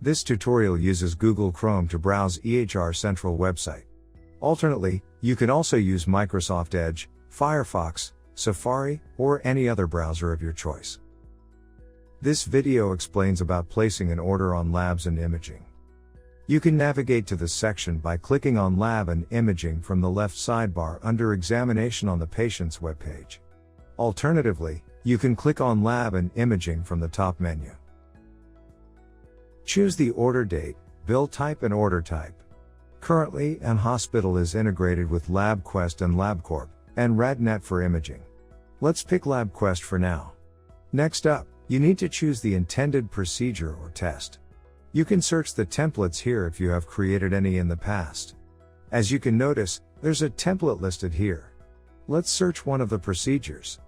This tutorial uses Google Chrome to browse EHR Central website. Alternately, you can also use Microsoft Edge, Firefox, Safari, or any other browser of your choice. This video explains about placing an order on Labs and Imaging. You can navigate to this section by clicking on Lab and Imaging from the left sidebar under Examination on the patient's webpage. Alternatively, you can click on Lab and Imaging from the top menu. Choose the order date, bill type and order type. Currently, mHospital is integrated with LabQuest and LabCorp, and RadNet for imaging. Let's pick LabQuest for now. Next up, you need to choose the intended procedure or test. You can search the templates here if you have created any in the past. As you can notice, there's a template listed here. Let's search one of the procedures.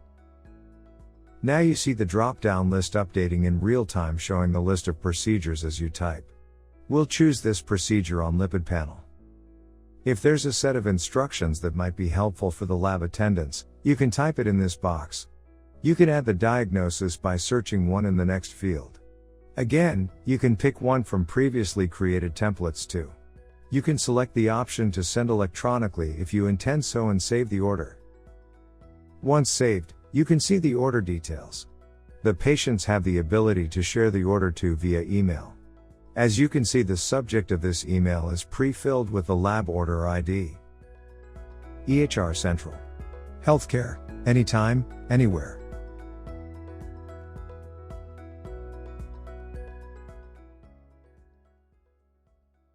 Now you see the drop-down list updating in real time, showing the list of procedures as you type. We'll choose this procedure on lipid panel. If there's a set of instructions that might be helpful for the lab attendants, you can type it in this box. You can add the diagnosis by searching one in the next field. Again, you can pick one from previously created templates too. You can select the option to send electronically if you intend so and save the order. Once saved, you can see the order details. The patients have the ability to share the order to via email. As you can see, the subject of this email is pre-filled with the lab order ID. EHR Central. Healthcare, anytime, anywhere.